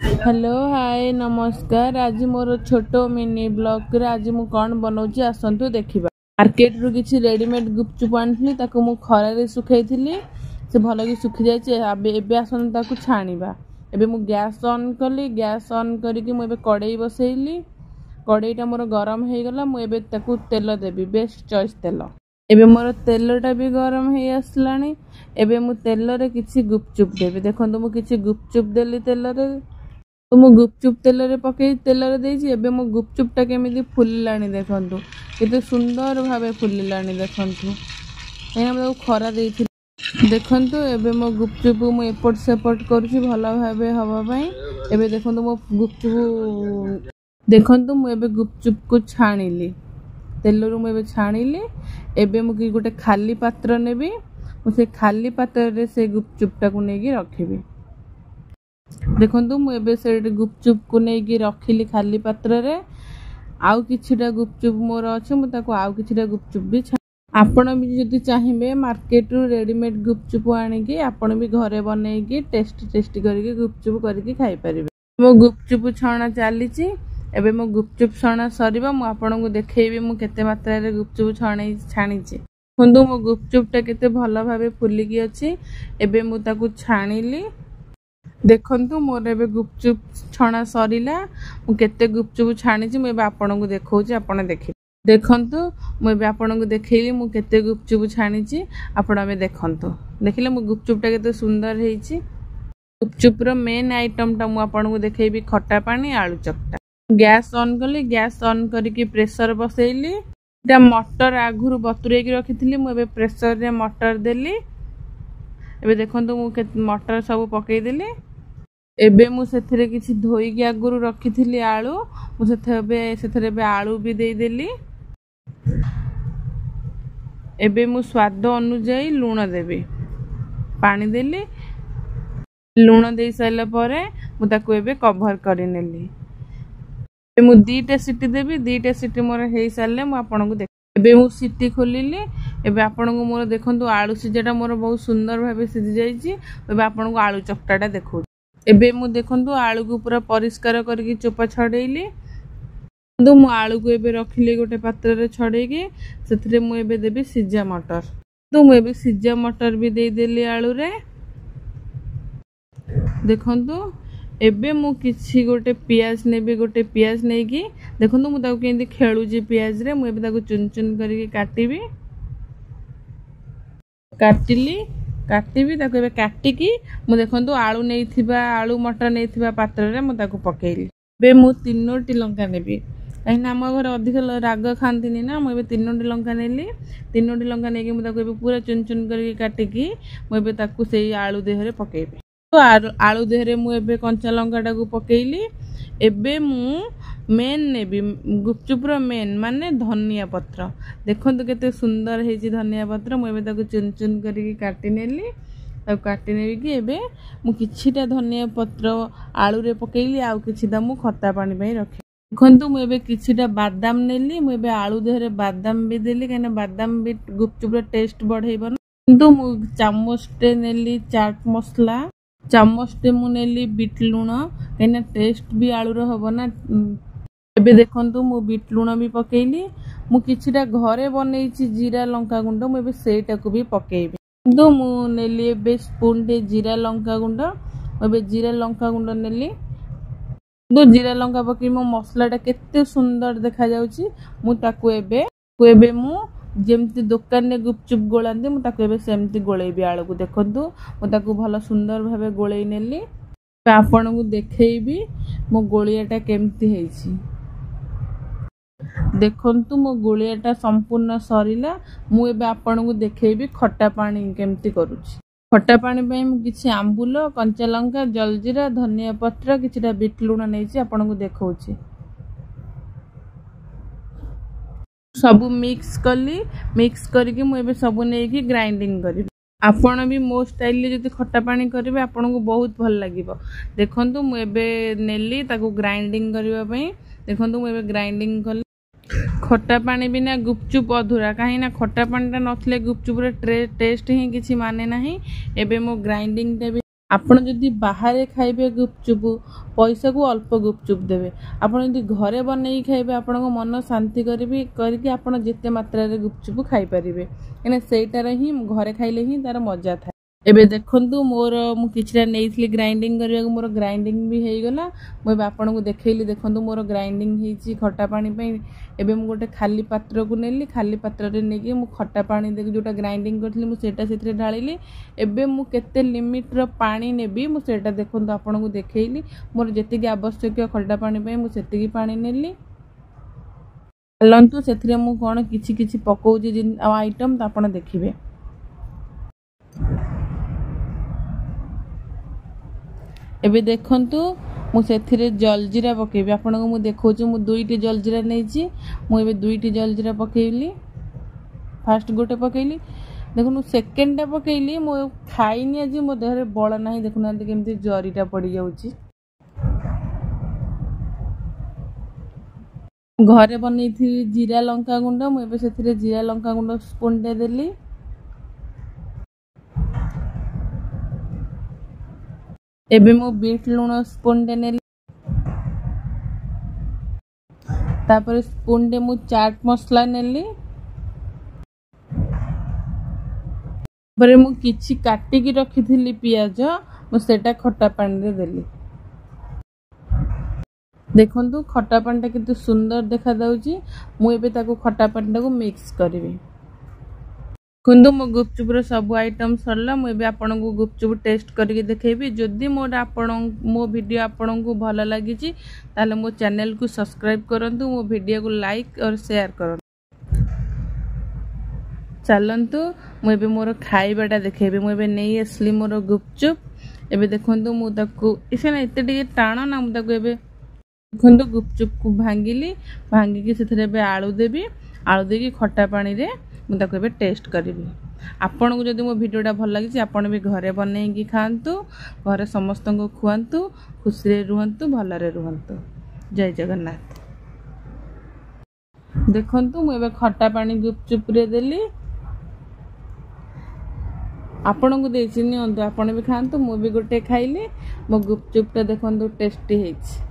Hello hi नमस्कार। आज मोर छोट मिनी ब्लॉग रे आज मु कौन बनाऊँगी आसतु देखा। मार्केट रू किसी रेडीमेड गुपचुप आनी मु खरारे सुखाई से भल कि सुखी जाए। आसतु छाणीबा। एबे मु गैस ऑन कली। गैस ऑन करके मुझे कड़े बसैली। कड़ेईटा मोर गरम हो गला। मुझे तेल देवी बेस्ट चॉइस तेल। एबे मोर तेलटा भी गरम हो आसलानी। एबे मु तेल रे किछि गुपचुप देवी। देखो मु किछि गुपचुप देली तेल रे। तो मु गुपचुप तेल रे पकई तेल रे देछि। एबे मु गुपचुपटा केमिति फुलिलानी देखंतु। केते सुंदर भाबे फुलिलानी देखंतु। एना मु खरा देछि देखंतु। एबे मो गुपचुप मु एपट सेपट करूछि भलो भाबे हवा पई। एबे देखंतु मो गुपचुप देखंतु मु एबे गुपचुप को छाणीली। तेल रु मु एबे छाणीली। एबे मु की गोटे खाली पात्र नेबी। मु से खाली पात्र रे से गुपचुपटा को नेकी रखिबी। देखंतु मु एबे से गुपचुप को नेकी रखिली खाली पात्र रे। आउ किछिटा गुपचुप मोर अछि मु ताको आउ किछिटा गुपचुप भी आपण भी जदि चाहिबे मार्केट रु रेडीमेड गुपचुप आनी कि आपण भी घरे बनेकी टेस्टी करके गुपचुप करके खाई परिबे। मो गुपचुप छाणा चलीची। एबे मो गुपचुप छाणा सरीबा मु आपन को देखैबी मु केते मात्रा रे गुपचुप छाणीची। देखंतु मो गुपचुपटा केते भलो भाबे फुलिकी अछि। एबे मु ताको छाणीली। देखंतु मोर एबे गुपचुप छणा सरीला। मु केते गुपचुप छाणीची मु एबे आपन को देखौची आपण देखि। देखंतु मु एबे आपन को देखैली मु केते गुपचुप छाणीची। आपण एबे देखंतु। देखिले मु गुपचुपटा केते सुंदर हेइची। गुपचुप रो मेन आइटम टा मु आपन को देखैबी खट्टा पानी आलू चकटा। गैस ऑन कली। गैस ऑन करके प्रेशर बसैली। एटा मटर आगुरु बतुरे के रखिथिली। मु एबे प्रेशर रे मटर देली। एबे देखंतु मु मटर सब पकई देली। एबे मु सेथिरे किछि धोई के आगुरु रखिथिली आलू। मु सेथिरे बे आलू भी देई देली। एबे मु स्वाद अनुसार लूण देबी। पानी देली। लूण देई साइला परे मु ताको एबे कवर करि नेली। मु दीटा सीटी देबी। दीटा सीटी मोर हेई साले मु आपन को देख। एबे मु सीटी खोलिली। एबे आपन को मोर देखंतु आलू सिजाटा मोर बहुत सुंदर भाबे सिजी जाईची। एबे आपन को आलू चकटाटा देखौ। एबे मु देखंतु आलू को पूरा परिष्कार करके चोपा छडेइली। तो मु आलू को एबे रखिले गोटे पात्र रे छडेके सेथरे मु एबे देबी सिजा मटर। तो मु एबे सिजा मटर भी देई देली आलू रे। देखंतु एबे मु किछि गोटे प्याज नेबी। गोटे प्याज नेकी देखंतु मु ताको केंदी खेलुजी प्याज रे। मु एबे ताको चुन चुन करके काटिबी। काटिबी ताको एबे काटिकी मु देखंतु आलू नेइथिबा आलू मटर नेइथिबा पात्र रे मु ताको पकेइली। एबे मु तीनोटी लंका नेबी। काहिना हम घर अधिक राग खांतिनी ना। मु एबे तीनोटी लंका नेली। तीनोटी लंका नेकी मु ताको एबे पूरा चुन चुन करके काटिकी मु एबे ताको सेई आलू देहरे पकेइबी। तो आलू देहरे मु एबे कंचा लंकाटा को पकेइली। एबे मु मेन नेबी गुपचुप रो मेन माने धनिया पत्र। देखंतु केते सुंदर हेची धनिया पत्र। मु एबे ताको चुन चुन करके काटि नेली। ताको काटि नेबी कि एबे मु किछिटा धनिया पत्र आलू रे पकेइली। आउ किछिटा मु खट्टा पानी पई रखि। देखंतु मु एबे किछिटा बादाम नेली। मु एबे आलू देहरे बादाम भी देली। काने बादाम भी गुपचुप रो टेस्ट बढ़ेइबो न। किंतु मु चामचटे नेली चाट मसला। चामचटे मु नेली बीट लूण। काने टेस्ट भी आलू रो हबो ना। एबे देखंतु मु बीट लूण भी पकेइली। मु किछिटा घरे बनेइछि जीरा लंका गुंड। मु एबे सेटा को भी पकेइबी। किंतु मु नेली एबे स्पून टे जीरा लंका गुंड। एबे जीरा लंका गुंड नेली। तो जीरा लंका पकई मो मसलाटा केते सुंदर देखा जाउछि। मु ताको एबे मु जेमती दुकान ने गुपचुप गोलांती मु ताको एबे सेमती गोलेबी आलू को। देखंतु मु ताको भलो सुंदर भाबे गोलेई नेली। आपन को देखैबी मो गोलियाटा केमती हेछि। देखंतु मो गोलियाटा संपूर्ण सरीला। मु एबे आपन को देखैबी खट्टा पानी केमती करूछि। खट्टा पानी पई मु किछि आंबुल कंचा लंका जलजीरा धनिया पत्र किछिटा बीट लूण नेछि आपन को देखौछि। सब मिक्स कली। मिक्स करके मु एबे सब नेकी ग्राइंडिंग करी। आपण भी मो स्टाइल ले जति खट्टा पानी करिवे आपन को बहुत भल लागिवो। देखंतु मु एबे नेली ताको ग्राइंडिंग करिवा पई। देखंतु मु एबे ग्राइंडिंग कली। खट्टा पानी बिना गुपचुप अधूरा। कहीं ना खट्टा पानी नथले गुपचुप रे टेस्ट ही किछि माने नाही। एबे मो ग्राइंडिंग टे ଆପଣ ଯଦି ବାହାରେ ଖାଇବେ ଗୁପଚୁପ पैसा को अल्प गुपचुप देवे आपड़ यदि घरे बनई खाइबे आपण मन शांति करके आप जिते मात्रा गुपचुप खाई पारे कहीं सेटार ही घरे खाइले ही तार मजा था। एबे देखंतु मोर मु किछरा नेइथली ग्राइंडिंग करबा मोर ग्राइंडिंग भी हेई गला मोबे आपन को देखैली देखंतु मोर ग्राइंडिंग हेची खट्टा पानी पे। एबे मु गोटे खाली पात्र को नेली खाली पात्र रे नेकी मु खट्टा पानी दे जोटा ग्राइंडिंग करथली मु सेटा सेथरे ढालिली। एबे मु केते लिमिट रो पानी नेबी मु सेटा देखंतु आपन को देखैली मोर जेतिकी आवश्यक खट्टा पानी पे मु सेतिकी पानी नेली। चलंतु सेथरे मु कोन किछि किछि पकोउची जिन आइटम त आपन देखिबे। एबे देखंतु मु सेथिरे जलजीरा पकेबी आपन को मु देखौछु मु दुईटी जलजीरा नेछि मु एबे दुईटी जलजीरा पकेइली। फास्ट गोटे पकेइली देखनु सेकंड टा पकेइली मु खाइनी आज मो देहरे बळ नाही देखुना केमती जरीटा पड़ी जाउची। घरे बनेइथि जीरा लंका गुंड मु एबे सेथिरे जीरा लंका गुंड स्पून दे देली। एबे मु बीट लूण स्पून दे नेली तापर स्पून दे मु चाट मसला नेली परे मु किछि काटी की रखिथिली पियाज मु सेटा खट्टा पानी रे देली। देखंतु खट्टा पानी ता कितु सुंदर देखा दाउची मु एबे ताको खट्टा पानी ता को मिक्स करबी। कुंदु मो गुपचुप रो सब आइटम सरला मु एबे आपन को गुपचुप टेस्ट करके देखेबी। जदि मो वीडियो आपन को भल लागी छि ताले मो चैनल को सब्सक्राइब करंतु मो वीडियो को लाइक और शेयर करंतु। चलंतु मु एबे मोर खाइबाटा देखेबी। मु एबे नै असली मोर गुपचुप एबे देखंतु मु ताको इसे ना एते टिके टाणो ना मु ताको एबे देखंतु गुपचुप को भांगिली भांगी के सेथरे एबे आलू देबी आलू देकी खट्टा पानी रे मु ताको एबे टेस्ट करिबी। आपन को जदि मो वीडियोटा भल लागी आपन भी घरे बनेकी खांतु घरे समस्त को खुआंतु खुशी रे रुहंतु भलरे रुहंतु। जय जगन्नाथ। देखंतु मु एबे खट्टा पानी गुपचुप रे देली आपन को देछि नियंतु आपन भी खांतु मु भी गोटे खाइली मो गुपचुप टा देखंतु टेस्टी हेछि।